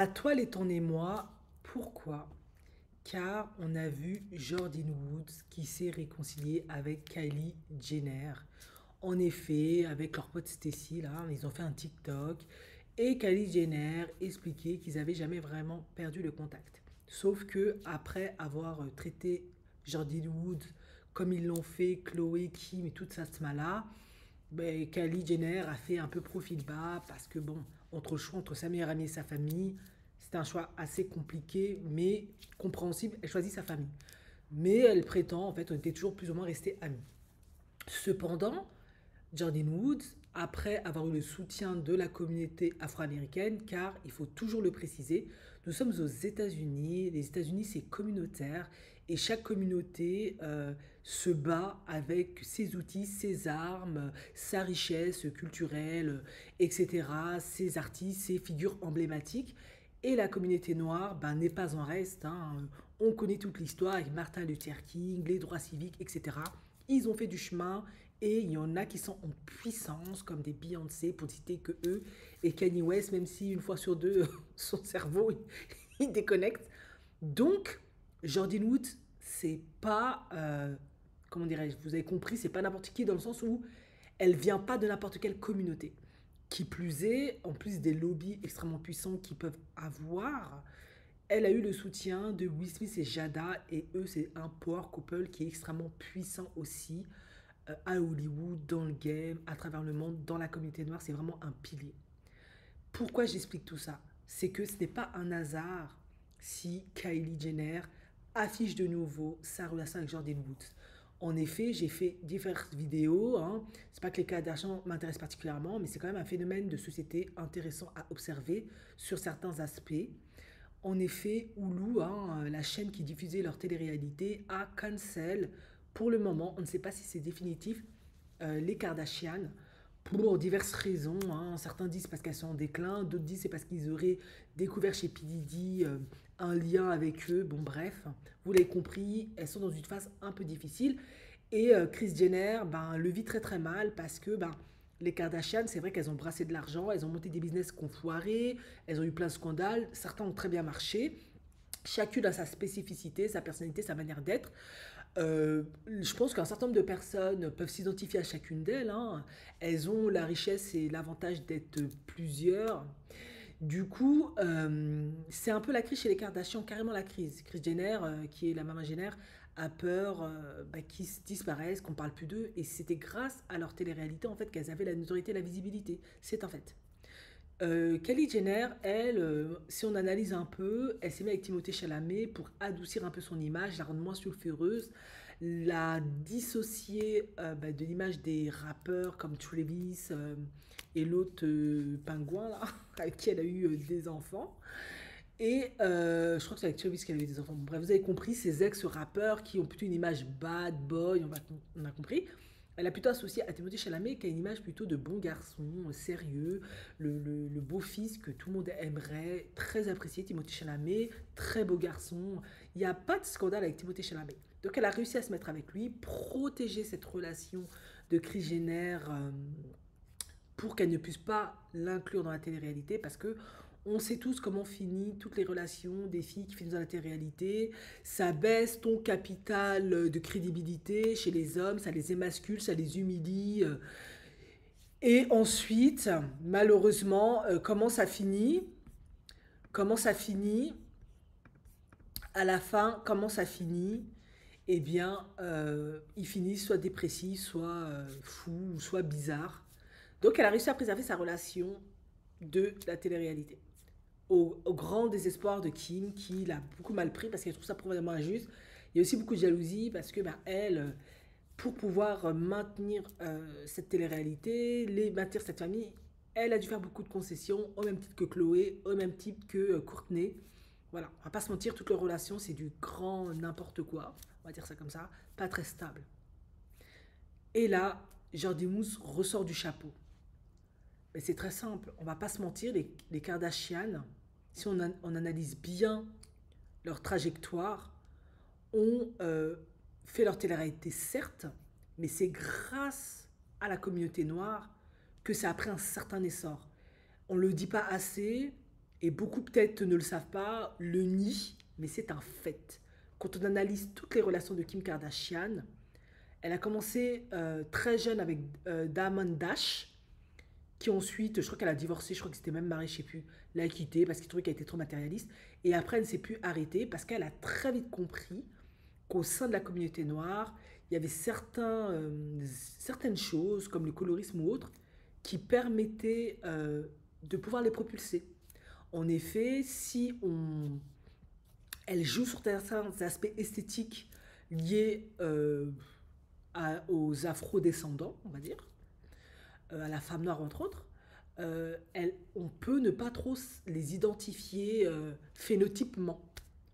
Toi, les ton et moi, pourquoi? Car on a vu Jordyn Woods qui s'est réconcilié avec Kylie Jenner. En effet, avec leur pote Stacy, là, ils ont fait un TikTok et Kylie Jenner expliquait qu'ils n'avaient jamais vraiment perdu le contact. Sauf que après avoir traité Jordyn Woods comme ils l'ont fait Chloé, Kim et toute cette là, ben, Kylie Jenner a fait un peu profil bas parce que bon, entre le choix entre sa meilleure amie et sa famille, c'était un choix assez compliqué mais compréhensible. Elle choisit sa famille. Mais elle prétend, en fait, on était toujours plus ou moins restés amis. Cependant, Jordyn Woods, après avoir eu le soutien de la communauté afro-américaine, car il faut toujours le préciser, nous sommes aux États-Unis. Les États-Unis, c'est communautaire et chaque communauté se bat avec ses outils, ses armes, sa richesse culturelle, etc., ses artistes, ses figures emblématiques. Et la communauté noire ben, n'est pas en reste, hein. On connaît toute l'histoire avec Martin Luther King, les droits civiques, etc. Ils ont fait du chemin et il y en a qui sont en puissance, comme des Beyoncé, pour ne citer que eux, et Kanye West, même si une fois sur deux, son cerveau, il déconnecte. Donc, Jordyn Woods, c'est pas, comment dirais-je, vous avez compris, c'est pas n'importe qui dans le sens où elle vient pas de n'importe quelle communauté. Qui plus est, en plus des lobbies extrêmement puissants qu'ils peuvent avoir, elle a eu le soutien de Will Smith et Jada, et eux, c'est un power couple qui est extrêmement puissant aussi à Hollywood, dans le game, à travers le monde, dans la communauté noire. C'est vraiment un pilier. Pourquoi j'explique tout ça? C'est que ce n'est pas un hasard si Kylie Jenner affiche de nouveau sa relation avec Jordan Woods. En effet, j'ai fait diverses vidéos. Hein. C'est pas que les cas d'argent m'intéressent particulièrement, mais c'est quand même un phénomène de société intéressant à observer sur certains aspects. En effet, Hulu, hein, la chaîne qui diffusait leur télé-réalité, a cancel pour le moment. On ne sait pas si c'est définitif les Kardashians pour diverses raisons. Hein. Certains disent parce qu'elles sont en déclin, d'autres disent c'est parce qu'ils auraient découvert chez P. Diddy un lien avec eux. Bon, bref, vous l'avez compris, elles sont dans une phase un peu difficile. Et Kris Jenner ben, le vit très très mal parce que ben, les Kardashians, c'est vrai qu'elles ont brassé de l'argent, elles ont monté des business qui ont foiré, elles ont eu plein de scandales, certains ont très bien marché. Chacune a sa spécificité, sa personnalité, sa manière d'être. Je pense qu'un certain nombre de personnes peuvent s'identifier à chacune d'elles. Hein. Elles ont la richesse et l'avantage d'être plusieurs. Du coup, c'est un peu la crise chez les Kardashians, carrément la crise. Kris Jenner, qui est la maman Jenner, a peur bah, qu'ils disparaissent, qu'on parle plus d'eux. Et c'était grâce à leur télé-réalité en fait qu'elles avaient la notoriété et la visibilité. C'est un fait. Kylie Jenner, elle, si on analyse un peu, elle s'est mise avec Timothée Chalamet pour adoucir un peu son image, la rendre moins sulfureuse, la dissocier bah, de l'image des rappeurs comme Travis et l'autre pingouin là, avec qui elle a eu des enfants. Et je crois que c'est avec Travis qu'elle a eu des enfants. Bon, bref, vous avez compris, ces ex-rappeurs qui ont plutôt une image bad boy, on a compris. Elle a plutôt associé à Timothée Chalamet qui a une image plutôt de bon garçon, sérieux, le beau-fils que tout le monde aimerait, très apprécié Timothée Chalamet, très beau garçon. Il n'y a pas de scandale avec Timothée Chalamet. Donc elle a réussi à se mettre avec lui, protéger cette relation de Kris Jenner pour qu'elle ne puisse pas l'inclure dans la télé-réalité parce que on sait tous comment finit toutes les relations des filles qui finissent dans la télé-réalité. Ça baisse ton capital de crédibilité chez les hommes, ça les émascule, ça les humilie. Et ensuite, malheureusement, comment ça finit? Comment ça finit? À la fin, comment ça finit? Eh bien, ils finissent soit dépressifs, soit fous, soit bizarres. Donc, elle a réussi à préserver sa relation de la télé-réalité. Au grand désespoir de Kim, qui l'a beaucoup mal pris parce qu'elle trouve ça probablement injuste. Il y a aussi beaucoup de jalousie parce que ben, elle, pour pouvoir maintenir cette télé-réalité, maintenir cette famille, elle a dû faire beaucoup de concessions, au même titre que Chloé, au même titre que Courtney. Voilà, on va pas se mentir, toutes leurs relations, c'est du grand n'importe quoi, on va dire ça comme ça, pas très stable. Et là, Jordi Mousse ressort du chapeau. Mais c'est très simple, on va pas se mentir, les Kardashians, si on analyse bien leur trajectoire, ont fait leur télé-réalité, certes, mais c'est grâce à la communauté noire que ça a pris un certain essor. On ne le dit pas assez, et beaucoup peut-être ne le savent pas, le nient, mais c'est un fait. Quand on analyse toutes les relations de Kim Kardashian, elle a commencé très jeune avec Damon Dash, qui ensuite, je crois qu'elle a divorcé, je crois que c'était même mariée, je sais plus, l'a quitté parce qu'il trouvait qu'elle était trop matérialiste. Et après, elle ne s'est plus arrêtée parce qu'elle a très vite compris qu'au sein de la communauté noire, il y avait certaines choses, comme le colorisme ou autre, qui permettaient de pouvoir les propulser. En effet, si elle joue sur certains aspects esthétiques liés aux afro-descendants, on va dire, à la femme noire entre autres, on peut ne pas trop les identifier phénotypement.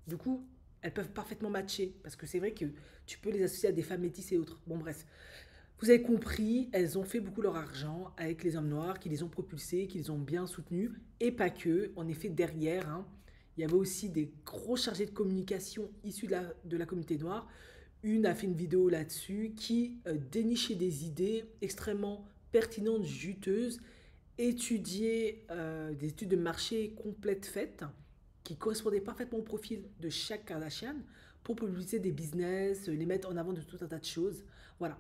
Du coup, elles peuvent parfaitement matcher, parce que c'est vrai que tu peux les associer à des femmes métisses et autres. Bon, bref. Vous avez compris, elles ont fait beaucoup leur argent avec les hommes noirs, qui les ont propulsés, qui les ont bien soutenus, et pas que. En effet, derrière, hein, il y avait aussi des gros chargés de communication issus de la communauté noire. Une a fait une vidéo là-dessus qui dénichait des idées extrêmement pertinentes, juteuses, étudier des études de marché complètes faites qui correspondaient parfaitement au profil de chaque Kardashian pour publiciser des business, les mettre en avant de tout un tas de choses. Voilà.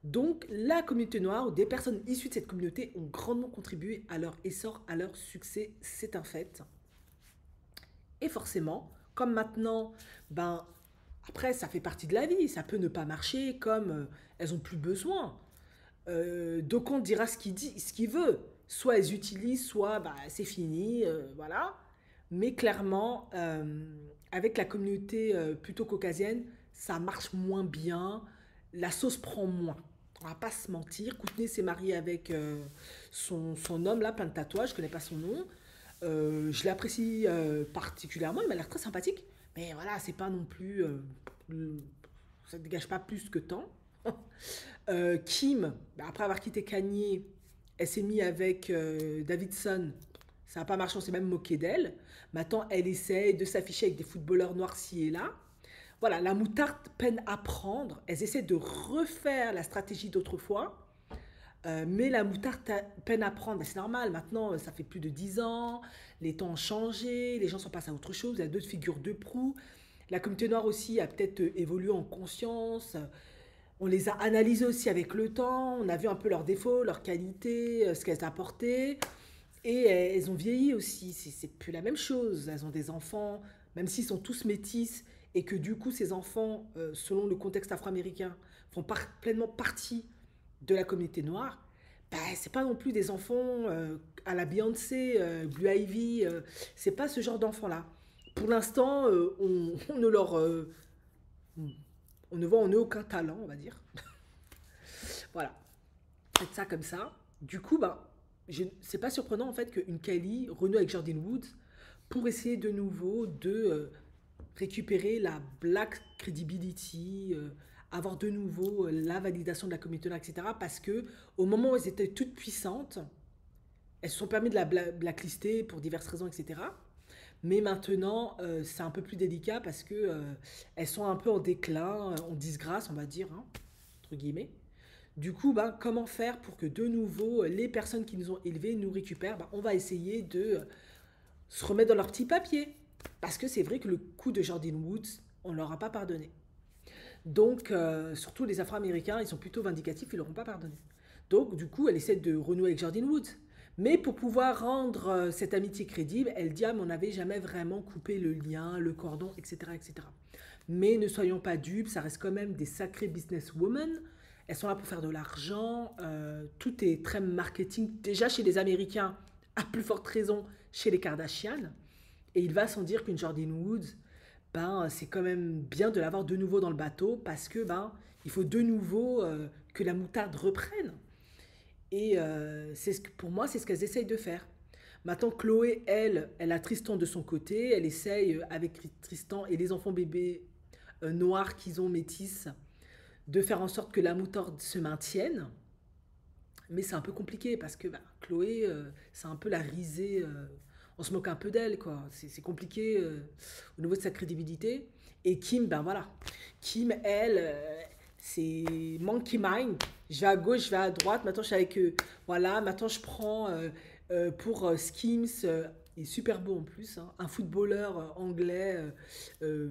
Donc la communauté noire ou des personnes issues de cette communauté ont grandement contribué à leur essor, à leur succès, c'est un fait. Et forcément, comme maintenant, ben après ça fait partie de la vie, ça peut ne pas marcher, comme elles n'ont plus besoin. Donc on dira ce qu'il veut. Soit elles utilisent, soit bah, c'est fini, voilà. Mais clairement, avec la communauté plutôt caucasienne, ça marche moins bien, la sauce prend moins. On va pas se mentir. Courtney s'est mariée avec son homme là, plein de tatouages, je connais pas son nom. Je l'apprécie particulièrement, il m'a l'air très sympathique. Mais voilà, c'est pas non plus. Ça ne dégage pas plus que tant. Kim, après avoir quitté Kanye, elle s'est mise avec Davidson. Ça n'a pas marché, on s'est même moqué d'elle. Maintenant, elle essaie de s'afficher avec des footballeurs noirs ci et là. Voilà, la moutarde peine à prendre. Elles essaient de refaire la stratégie d'autrefois. Mais la moutarde peine à prendre. C'est normal, maintenant, ça fait plus de 10 ans. Les temps ont changé, les gens sont passés à autre chose. Il y a d'autres figures de proue. La communauté noire aussi a peut-être évolué en conscience. On les a analysées aussi avec le temps, on a vu un peu leurs défauts, leurs qualités, ce qu'elles apportaient. Et elles ont vieilli aussi, c'est plus la même chose. Elles ont des enfants, même s'ils sont tous métis, et que du coup ces enfants, selon le contexte afro-américain, font pleinement partie de la communauté noire, bah, c'est pas non plus des enfants à la Beyoncé, Blue Ivy, c'est pas ce genre d'enfants-là. Pour l'instant, on ne leur... on ne voit en eux aucun talent, on va dire. Voilà. Faites ça comme ça. Du coup, ben, c'est pas surprenant en fait qu'une Kylie renoue avec Jordyn Woods pour essayer de nouveau de récupérer la black credibility, avoir de nouveau la validation de la communauté, etc. Parce que au moment où elles étaient toutes puissantes, elles se sont permis de la blacklister pour diverses raisons, etc. Mais maintenant, c'est un peu plus délicat parce que elles sont un peu en déclin, en disgrâce, on va dire, hein, entre guillemets. Du coup, ben, comment faire pour que de nouveau, les personnes qui nous ont élevés nous récupèrent? Ben, on va essayer de se remettre dans leur petit papier. Parce que c'est vrai que le coup de Jordyn Woods, on ne leur a pas pardonné. Donc, surtout les Afro-Américains, ils sont plutôt vindicatifs, ils ne leur ont pas pardonné. Donc, du coup, elle essaie de renouer avec Jordyn Woods. Mais pour pouvoir rendre cette amitié crédible, elle dit, ah, mais on n'avait jamais vraiment coupé le lien, le cordon, etc., etc. Mais ne soyons pas dupes, ça reste quand même des sacrées businesswomen. Elles sont là pour faire de l'argent. Tout est très marketing. Déjà chez les Américains, à plus forte raison chez les Kardashian. Et il va sans dire qu'une Jordyn Woods, ben, c'est quand même bien de l'avoir de nouveau dans le bateau parce que ben, il faut de nouveau que la moutarde reprenne. Et pour moi, c'est ce qu'elles essayent de faire. Maintenant, Chloé, elle a Tristan de son côté. Elle essaye, avec Tristan et les enfants bébés noirs qu'ils ont métis, de faire en sorte que la moutarde se maintienne. Mais c'est un peu compliqué parce que bah, Chloé, c'est un peu la risée. On se moque un peu d'elle, quoi. C'est compliqué au niveau de sa crédibilité. Et Kim, ben voilà. Kim, elle, c'est monkey mind. Je vais à gauche, je vais à droite. Maintenant, je suis avec voilà. Maintenant, je prends pour Skims Il est super beau en plus, hein. Un footballeur anglais, euh,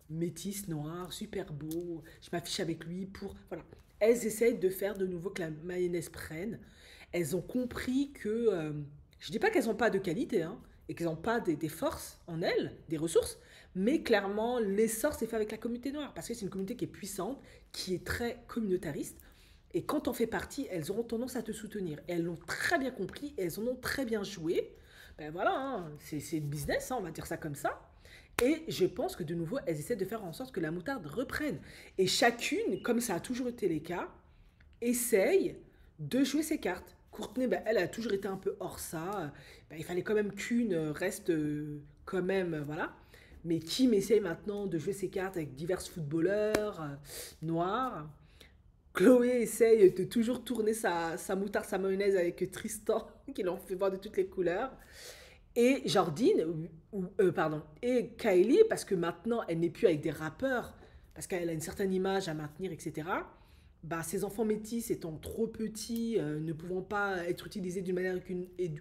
métis, noir, super beau. Je m'affiche avec lui pour... Voilà. Elles essayent de faire de nouveau que la mayonnaise prenne. Elles ont compris que... je dis pas qu'elles n'ont pas de qualité, hein, et qu'elles n'ont pas des forces en elles, des ressources, mais clairement, l'essor s'est fait avec la communauté noire, parce que c'est une communauté qui est puissante, qui est très communautariste, et quand on fait partie, elles auront tendance à te soutenir. Et elles l'ont très bien compris, et elles en ont très bien joué. Ben voilà, hein, c'est le business, hein, on va dire ça comme ça. Et je pense que de nouveau, elles essaient de faire en sorte que la moutarde reprenne. Et chacune, comme ça a toujours été les cas, essaye de jouer ses cartes. Courtenay, ben, elle a toujours été un peu hors ça. Ben, il fallait quand même qu'une reste quand même, voilà. Mais Kim essaye maintenant de jouer ses cartes avec divers footballeurs noirs. Chloé essaye de toujours tourner sa moutarde, sa mayonnaise avec Tristan, qui l'en fait voir de toutes les couleurs. Et Jordine, pardon, et Kylie, parce que maintenant elle n'est plus avec des rappeurs, parce qu'elle a une certaine image à maintenir, etc. Bah, ses enfants métis étant trop petits, ne pouvant pas être utilisés d'une manière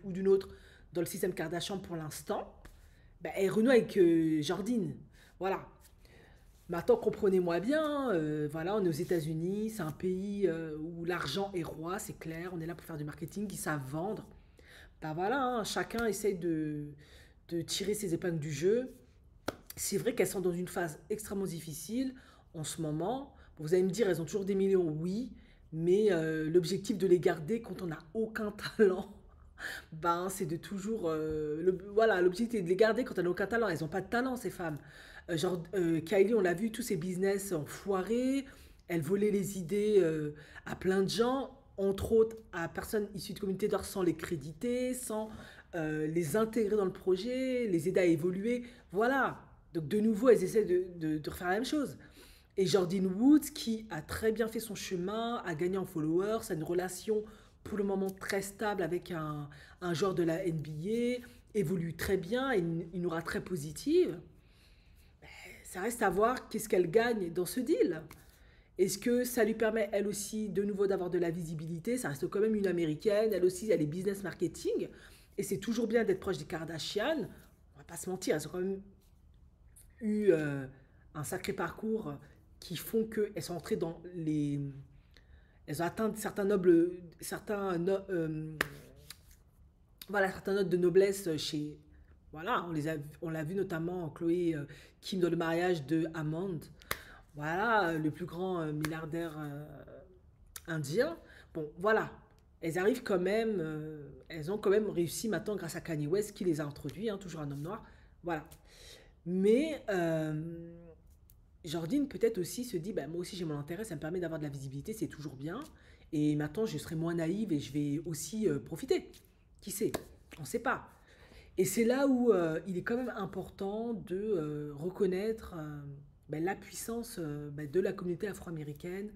ou d'une autre dans le système Kardashian pour l'instant, bah, elle renoue avec Jordine. Voilà. Maintenant, comprenez-moi bien, voilà, on est aux États-Unis, c'est un pays où l'argent est roi, c'est clair, on est là pour faire du marketing, ils savent vendre. Bah voilà, hein, chacun essaye de tirer ses épingles du jeu. C'est vrai qu'elles sont dans une phase extrêmement difficile en ce moment. Bon, vous allez me dire, elles ont toujours des millions, oui, mais l'objectif de les garder quand on n'a aucun talent, ben, c'est de toujours... voilà, l'objectif est de les garder quand on n'a aucun talent. Elles n'ont pas de talent, ces femmes. Kylie, on l'a vu, tous ses business ont foiré. Elle volait les idées à plein de gens, entre autres à personnes issues de communautés d'or sans les créditer, sans les intégrer dans le projet, les aider à évoluer. Voilà. Donc de nouveau, elles essaient de refaire la même chose. Et Jordyn Woods, qui a très bien fait son chemin, a gagné en followers, a une relation pour le moment très stable avec un joueur de la NBA, évolue très bien, une aura très positive. Ça reste à voir qu'est-ce qu'elle gagne dans ce deal. Est-ce que ça lui permet, elle aussi, de nouveau d'avoir de la visibilité? Ça reste quand même une américaine. Elle aussi, elle est business marketing. Et c'est toujours bien d'être proche des Kardashian. On va pas se mentir, elles ont quand même eu un sacré parcours qui font qu'elles sont entrées dans les... Elles ont atteint certains nobles... voilà, certains notes de noblesse chez... Voilà, on l'a vu notamment Chloé Kim dans le mariage de Amand. Voilà, le plus grand milliardaire indien. Bon, voilà. Elles arrivent quand même, elles ont quand même réussi maintenant grâce à Kanye West qui les a introduits, hein, toujours un homme noir. Voilà. Mais Jordine peut-être aussi se dit, bah, moi aussi j'ai mon intérêt, ça me permet d'avoir de la visibilité, c'est toujours bien. Et maintenant je serai moins naïve et je vais aussi profiter. Qui sait? On ne sait pas. Et c'est là où il est quand même important de reconnaître ben, la puissance ben, de la communauté afro-américaine,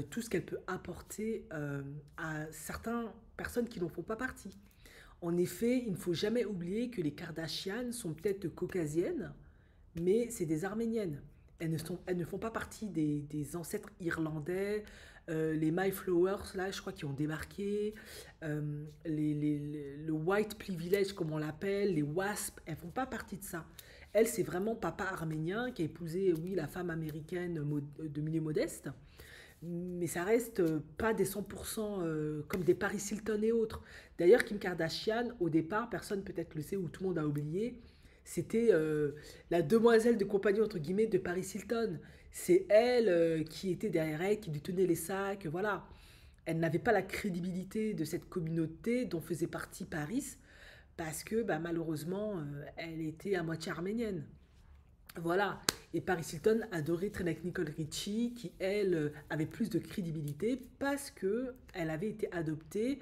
tout ce qu'elle peut apporter à certaines personnes qui n'en font pas partie. En effet, il ne faut jamais oublier que les Kardashians sont peut-être caucasiennes, mais c'est des Arméniennes. Elles ne font pas partie des ancêtres irlandais, les Mayflowers, là, je crois, qui ont débarqué, le white privilege, comme on l'appelle, les WASP, elles ne font pas partie de ça. Elle, c'est vraiment papa arménien qui a épousé, oui, la femme américaine de milieu modeste, mais ça reste pas des 100% comme des Paris Hilton et autres. D'ailleurs, Kim Kardashian, au départ, personne peut-être le sait ou tout le monde a oublié, c'était la demoiselle de compagnie, entre guillemets, de Paris Hilton. C'est elle qui était derrière elle, qui lui tenait les sacs, voilà. Elle n'avait pas la crédibilité de cette communauté dont faisait partie Paris, parce que bah, malheureusement, elle était à moitié arménienne. Voilà. Et Paris Hilton adorait traîner avec Nicole Richie, qui, elle, avait plus de crédibilité parce que elle avait été adoptée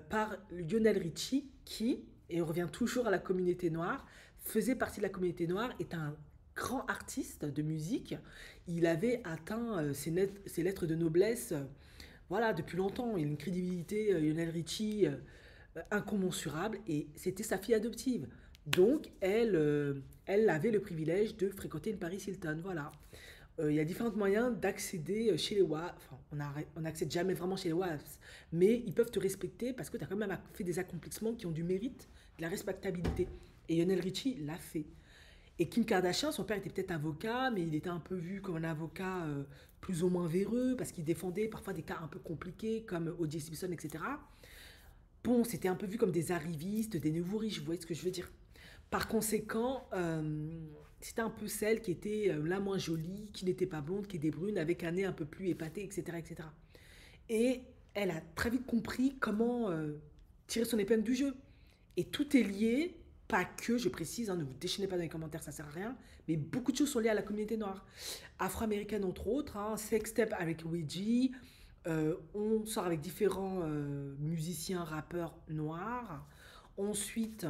par Lionel Richie, qui, et on revient toujours à la communauté noire, faisait partie de la communauté noire, est un grand artiste de musique. Il avait atteint ses lettres de noblesse voilà, depuis longtemps. Il a une crédibilité, Lionel Richie, incommensurable, et c'était sa fille adoptive. Donc, elle avait le privilège de fréquenter une Paris Hilton, voilà. Il y a différents moyens d'accéder chez les WAFs. Enfin, on n'accède jamais vraiment chez les WAFs, mais ils peuvent te respecter parce que tu as quand même fait des accomplissements qui ont du mérite, de la respectabilité. Et Lionel Richie l'a fait. Et Kim Kardashian, son père était peut-être avocat, mais il était un peu vu comme un avocat plus ou moins véreux parce qu'il défendait parfois des cas un peu compliqués comme O.J. Simpson, etc. Bon, c'était un peu vu comme des arrivistes, des nouveaux riches, vous voyez ce que je veux dire. Par conséquent, c'était un peu celle qui était la moins jolie, qui n'était pas blonde, qui était brune, avec un nez un peu plus épaté, etc. etc. Et elle a très vite compris comment tirer son épingle du jeu. Et tout est lié, pas que, je précise, hein, ne vous déchaînez pas dans les commentaires, ça sert à rien, mais beaucoup de choses sont liées à la communauté noire. Afro-américaine entre autres, hein, Sextep avec Ouija, on sort avec différents musiciens, rappeurs noirs. Ensuite,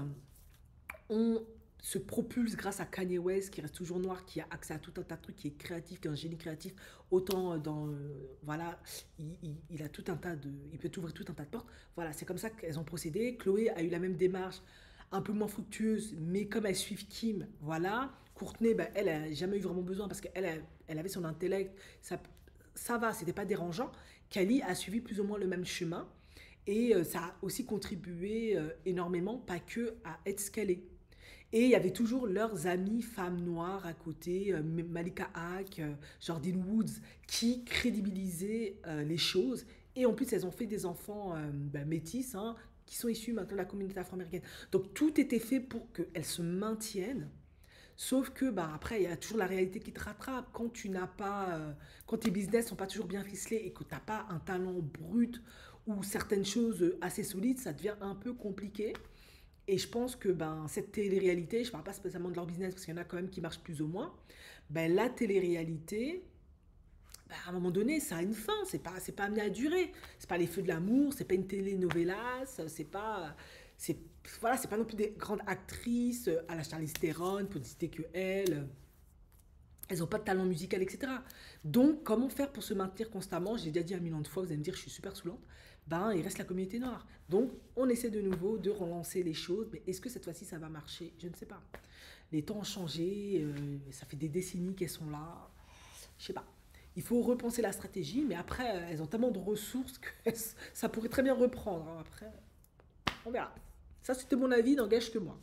on se propulse grâce à Kanye West, qui reste toujours noir, qui a accès à tout un tas de trucs, qui est créatif, qui est un génie créatif, autant dans... voilà, il a tout un tas de... Il peut ouvrir tout un tas de portes. Voilà, c'est comme ça qu'elles ont procédé. Chloé a eu la même démarche, un peu moins fructueuse, mais comme elles suivent Kim, voilà. Courtney, ben, elle n'a jamais eu vraiment besoin parce qu'elle avait son intellect, ça va, c'était pas dérangeant. Kylie a suivi plus ou moins le même chemin et ça a aussi contribué énormément, pas que à être ce qu'elle est. Et il y avait toujours leurs amies femmes noires à côté, Malika Hack, Jordyn Woods, qui crédibilisaient les choses. Et en plus, elles ont fait des enfants ben, métis, hein, qui sont issus maintenant de la communauté afro-américaine. Donc tout était fait pour qu'elles se maintiennent. Sauf que bah, après, il y a toujours la réalité qui te rattrape. Quand tu n'as pas, quand tes business sont pas toujours bien ficelés et que tu n'as pas un talent brut ou certaines choses assez solides, ça devient un peu compliqué. Et je pense que ben, cette télé-réalité, je ne parle pas spécialement de leur business parce qu'il y en a quand même qui marchent plus ou moins, ben, la télé-réalité, ben, à un moment donné, ça a une fin, c'est pas amené à durer. C'est pas les feux de l'amour, c'est pas une télé-novelas, c'est pas, c'est, voilà, c'est pas non plus des grandes actrices à la Charlize Theron, pour ne citer que elle. Elles n'ont pas de talent musical, etc. Donc, comment faire pour se maintenir constamment? J'ai déjà dit un million de fois, vous allez me dire, je suis super saoulante. Ben, il reste la communauté noire. Donc, on essaie de nouveau de relancer les choses. Mais est-ce que cette fois-ci, ça va marcher? Je ne sais pas. Les temps ont changé. Ça fait des décennies qu'elles sont là. Je sais pas. Il faut repenser la stratégie. Mais après, elles ont tellement de ressources que ça pourrait très bien reprendre, hein. Après, on verra. Ça, c'était mon avis. N'engage que moi.